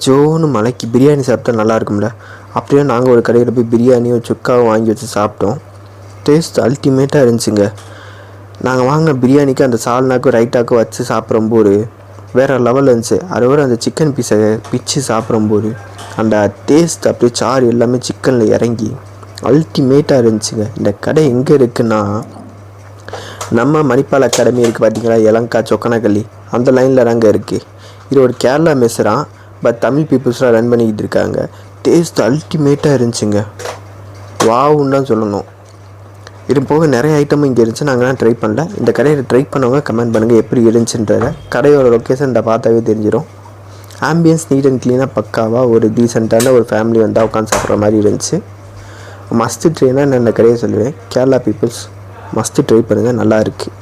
ஜோன்னு மலைக்கு பிரியாணி சாப்பிட்டா நல்லா இருக்கும்ல. அப்படியே நாங்கள் ஒரு கடையில் போய் பிரியாணியும் சுக்காவும் வாங்கி வச்சு சாப்பிட்டோம். டேஸ்ட் அல்டிமேட்டாக இருந்துச்சுங்க. நாங்கள் வாங்கின பிரியாணிக்கு அந்த சால்னாக்கும் ரைட்டாக்கும் வச்சு சாப்பிட்றம்போது வேறு லெவலில் இருந்துச்சு. அதோட அந்த சிக்கன் பீஸை பிச்சு சாப்பிட்றம்போது அந்த டேஸ்ட் அப்படியே சாறு எல்லாமே சிக்கனில் இறங்கி அல்டிமேட்டாக இருந்துச்சுங்க. இந்த கடை எங்கே இருக்குன்னா, நம்ம மணிப்பால் அகாடமி இருக்குது பார்த்தீங்களா, இலங்கா சொக்கனக்கல்லி அந்த லைனில் தாங்க இருக்குது. இது ஒரு கேரளா மெஸ்ஸுதான், பட் தமிழ் பீப்புள்ஸ்லாம் ரன் பண்ணிக்கிட்டு இருக்காங்க. டேஸ்ட் அல்டிமேட்டாக இருந்துச்சுங்க. வாவுன்னு தான் சொல்லணும். இது போக நிறைய ஐட்டமும் இங்கே இருந்துச்சு. நாங்கள்லாம் ட்ரை பண்ணல. இந்த கடையில் ட்ரை பண்ணவங்க கமெண்ட் பண்ணுங்கள் எப்படி இருந்துச்சுன்றத. கடையோட லொக்கேஷன் இந்த பார்த்தாவே தெரிஞ்சிடும். ஆம்பியன்ஸ் நீட் அண்ட் க்ளீனாக பக்காவாக ஒரு டீசெண்டான ஒரு ஃபேமிலி வந்தால் உட்காந்து சாப்பிட்ற மாதிரி இருந்துச்சு. மஸ்ட்டு ட்ரைனாக நான் இந்த கடையை சொல்லுவேன். கேரளா பீப்புள்ஸ் மஸ்ட்டு ட்ரை பண்ணுங்கள், நல்லா இருக்குது.